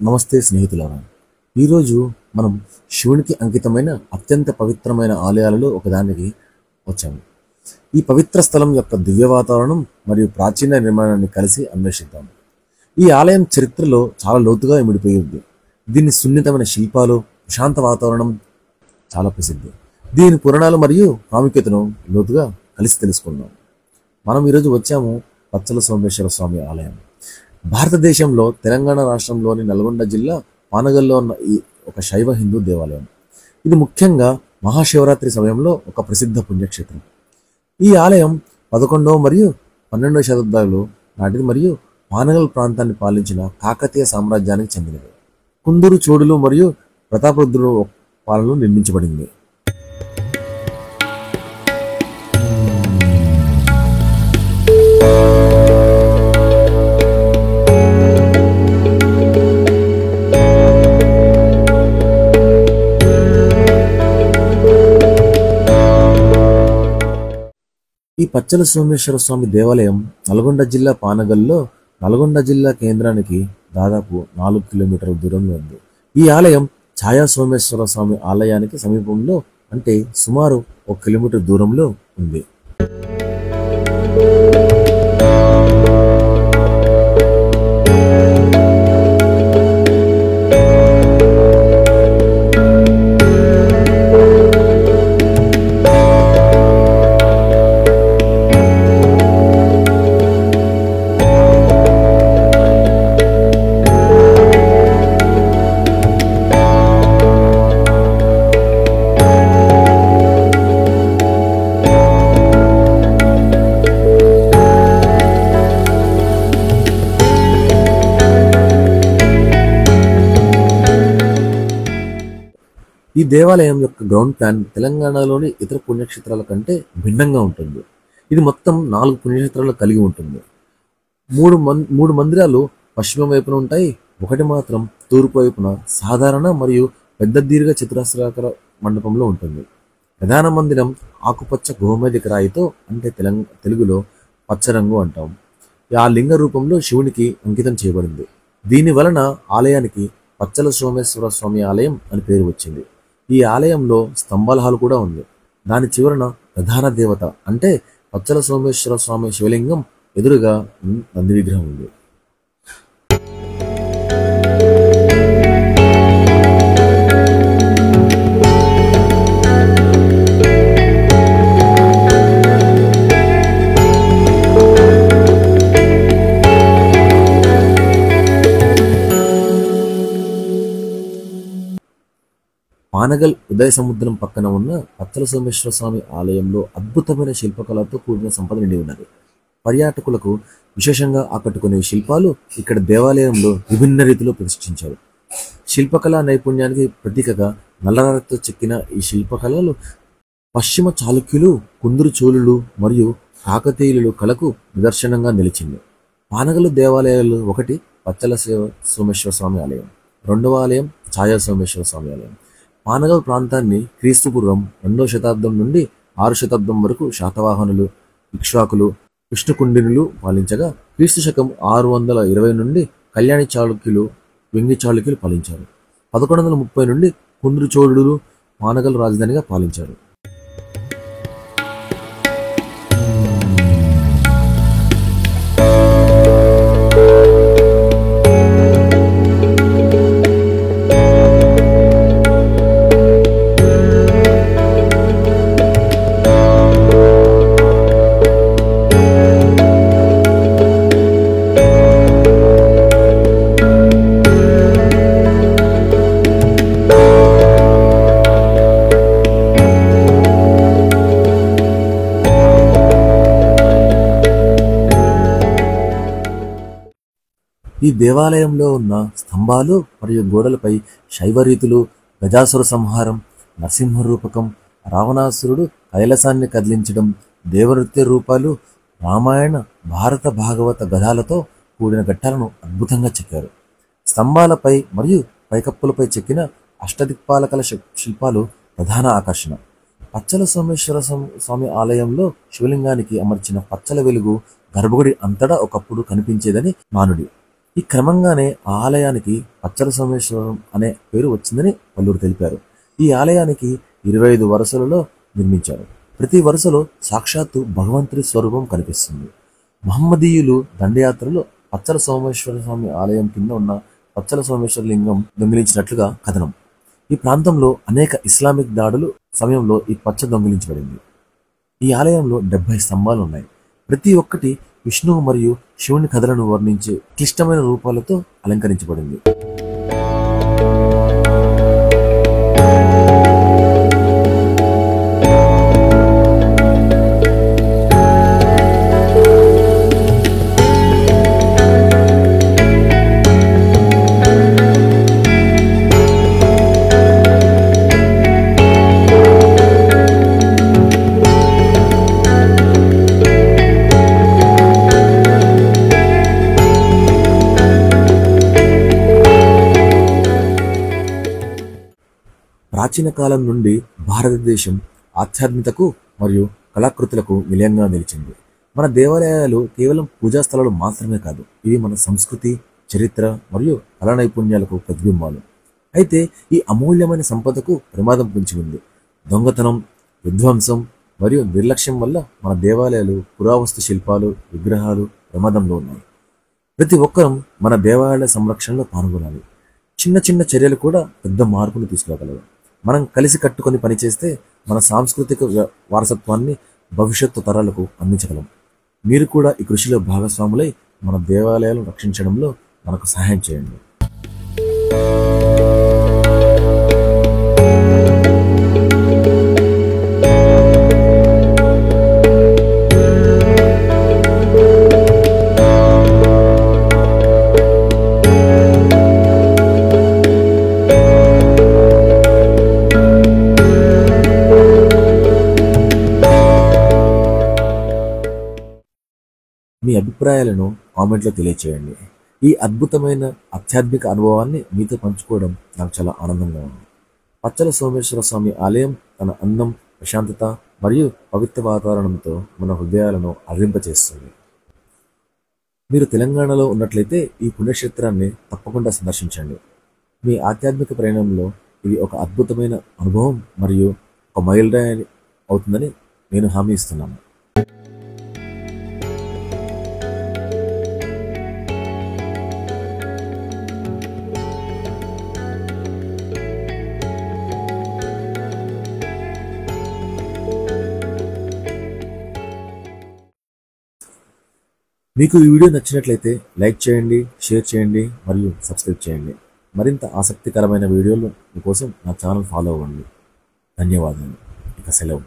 నమస్తే స్నేహితులారా. ఈరోజు మనం శివునికి అంకితమైన అత్యంత పవిత్రమైన ఆలయాలలో ఒకదానికి వచ్చాము. ఈ పవిత్ర స్థలం యొక్క దివ్య వాతావరణం మరియు ప్రాచీన నిర్మాణాన్ని కలిసి అన్వేషిద్దాం. ఈ ఆలయం చరిత్రలో చాలా లోతుగా ఇమిడిపోయి ఉంది. దీని సున్నితమైన శిల్పాలు, ప్రశాంత వాతావరణం చాలా ప్రసిద్ధి. దీని పురాణాలు మరియు ప్రాముఖ్యతను లోతుగా కలిసి తెలుసుకుందాం. మనం ఈరోజు వచ్చాము పచ్చల సోమేశ్వర స్వామి ఆలయం. భారతదేశంలో తెలంగాణ రాష్ట్రంలోని నల్గొండ జిల్లా పానగల్లో ఉన్న ఈ ఒక శైవ హిందూ దేవాలయం. ఇది ముఖ్యంగా మహాశివరాత్రి సమయంలో ఒక ప్రసిద్ధ పుణ్యక్షేత్రం. ఈ ఆలయం 11వ మరియు 12వ శతాబ్దాలు నాటిది మరియు పానగల్ ప్రాంతాన్ని పాలించిన కాకతీయ సామ్రాజ్యానికి చెందినది. కుందూరు చోడులు మరియు ప్రతాపరుద్రుల పాలనలో నిర్మించబడింది. ఈ పచ్చల సోమేశ్వర స్వామి దేవాలయం నల్గొండ జిల్లా పానగల్లో నల్గొండ జిల్లా కేంద్రానికి దాదాపు 4 కిలోమీటర్ల దూరంలో ఉంది. ఈ ఆలయం ఛాయా సోమేశ్వర స్వామి ఆలయానికి సమీపంలో, అంటే సుమారు 1 కిలోమీటర్ దూరంలో ఉంది. ఈ దేవాలయం యొక్క గ్రౌండ్ ప్లాన్ తెలంగాణలోని ఇతర పుణ్యక్షేత్రాల కంటే భిన్నంగా ఉంటుంది. ఇది మొత్తం 4 పుణ్యక్షేత్రాలు కలిగి ఉంటుంది. మూడు మందిరాలు పశ్చిమ వైపున ఉంటాయి. ఒకటి మాత్రం తూర్పు వైపున సాధారణ మరియు పెద్ద దీర్ఘ చతురస్రాకార మండపంలో ఉంటుంది. ప్రధాన మందిరం ఆకుపచ్చ గోమేధిక రాయితో, అంటే తెలుగులో పచ్చరంగు అంటాం, ఆ లింగ రూపంలో శివునికి అంకితం చేయబడింది. దీని వలన ఆలయానికి పచ్చల సోమేశ్వర స్వామి ఆలయం అని పేరు వచ్చింది. ఈ ఆలయంలో స్తంభాల హాలు కూడా ఉంది. దాని చివరన ప్రధాన దేవత, అంటే పచ్చల సోమేశ్వర స్వామి శివలింగం ఎదురుగా నంది విగ్రహం ఉంది. పానగల్ ఉదయ సముద్రం పక్కన ఉన్న పచ్చల సోమేశ్వర స్వామి ఆలయంలో అద్భుతమైన శిల్పకళతో కూడిన సంపద నిండి ఉన్నది. పర్యాటకులకు విశేషంగా ఆకట్టుకునే శిల్పాలు ఇక్కడ దేవాలయంలో విభిన్న రీతిలో ప్రదర్శించారు. శిల్పకళా నైపుణ్యానికి ప్రతీకగా నల్లరాతితో చెక్కిన ఈ శిల్పకళలు పశ్చిమ చాళుక్యులు, కుందూరు చోళులు మరియు కాకతీయుల కళకు నిదర్శనంగా నిలిచింది. పానగల్ దేవాలయాలు, ఒకటి పచ్చల సోమేశ్వర స్వామి ఆలయం, రెండవ ఆలయం ఛాయా సోమేశ్వర స్వామి ఆలయం. పానగల్ ప్రాంతాన్ని క్రీస్తుపూర్వం 2వ శతాబ్దం నుండి 6వ శతాబ్దం వరకు శాతవాహనులు, ఇక్ష్వాకులు, కృష్ణకుండినులు పాలించగా క్రీస్తు శకం 620 నుండి కళ్యాణి చాళుక్యులు, వెంగి చాళుక్యులు పాలించారు. 1130 నుండి కుందూరు చోళులు పానగల్ రాజధానిగా పాలించారు. ఈ దేవాలయంలో ఉన్న స్తంభాలు మరియు గోడలపై శైవ రీతులు, గజాసుర సంహారం, నరసింహ రూపకం, రావణాసురుడు కైలాసాన్ని కదిలించడం, దేవనృత్య రూపాలు, రామాయణ, భారత, భాగవత గదాలతో కూడిన ఘట్టాలను అద్భుతంగా చెక్కారు. స్తంభాలపై మరియు పైకప్పులపై చెక్కిన అష్టదిక్పాలకల శిల్పాలు ప్రధాన ఆకర్షణ. పచ్చల సోమేశ్వర స్వామి ఆలయంలో శివలింగానికి అమర్చిన పచ్చల వెలుగు గర్భగుడి అంతటా ఒకప్పుడు కనిపించేదని నానుడి. ఈ క్రమంగానే ఆ ఆలయానికి పచ్చల సోమేశ్వరం అనే పేరు వచ్చిందని పలువురు తెలిపారు. ఈ ఆలయానికి 25 వరుసలలో నిర్మించారు. ప్రతి వరుసలో సాక్షాత్తు భగవంతుడి స్వరూపం కనిపిస్తుంది. మహమ్మదీయులు దండయాత్రలో పచ్చల సోమేశ్వర స్వామి ఆలయం కింద ఉన్న పచ్చల సోమేశ్వర లింగం దొంగిలించినట్లుగా కథనం. ఈ ప్రాంతంలో అనేక ఇస్లామిక్ దాడులు సమయంలో ఈ పచ్చ దొంగిలించబడింది. ఈ ఆలయంలో 70 స్తంభాలు ఉన్నాయి. ప్రతి ఒక్కటి విష్ణువు మరియు శివుని కథలను వర్ణించే క్లిష్టమైన రూపాలతో అలంకరించబడింది. ప్రాచీన కాలం నుండి భారతదేశం ఆధ్యాత్మికతకు మరియు కళాకృతులకు నిలయంగా నిలిచింది. మన దేవాలయాలు కేవలం పూజా స్థలాలు మాత్రమే కాదు, ఇవి మన సంస్కృతి, చరిత్ర మరియు కళా నైపుణ్యాలకు ప్రతిబింబాలు. అయితే ఈ అమూల్యమైన సంపదకు ప్రమాదం పొంచి ఉంది. దొంగతనం, విధ్వంసం మరియు నిర్లక్ష్యం వల్ల మన దేవాలయాలు, పురావస్తు శిల్పాలు, విగ్రహాలు ప్రమాదంలో ఉన్నాయి. ప్రతి ఒక్కరం మన దేవాలయాల సంరక్షణలో పాల్గొనాలి. చిన్న చిన్న చర్యలు కూడా పెద్ద మార్పును తీసుకురాగలవు. మనం కలిసి కట్టుకొని పనిచేస్తే మన సాంస్కృతిక వారసత్వాన్ని భవిష్యత్తు తరాలకు అందించగలం. మీరు కూడా ఈ కృషిలో భాగస్వాములై మన దేవాలయాలను రక్షించడంలో మనకు సహాయం చేయండి. మీ అభిప్రాయాలను కామెంట్లో తెలియచేయండి. ఈ అద్భుతమైన ఆధ్యాత్మిక అనుభవాన్ని మీతో పంచుకోవడం నాకు చాలా ఆనందంగా ఉంది. పచ్చల సోమేశ్వర స్వామి ఆలయం తన అందం, ప్రశాంతత మరియు పవిత్ర వాతావరణంతో మన హృదయాలను అరింపచేస్తుంది. మీరు తెలంగాణలో ఉన్నట్లయితే ఈ పుణ్యక్షేత్రాన్ని తప్పకుండా సందర్శించండి. మీ ఆధ్యాత్మిక ప్రయాణంలో ఇది ఒక అద్భుతమైన అనుభవం మరియు ఒక మైలురాయి అవుతుందని నేను హామీ ఇస్తున్నాను. మీకు ఈ వీడియో నచ్చినట్లయితే లైక్ చేయండి, షేర్ చేయండి మరియు సబ్స్క్రైబ్ చేయండి. మరింత ఆసక్తికరమైన వీడియోల కోసం నా ఛానల్ ఫాలో అవ్వండి. ధన్యవాదాలు. ఇక సెలవు.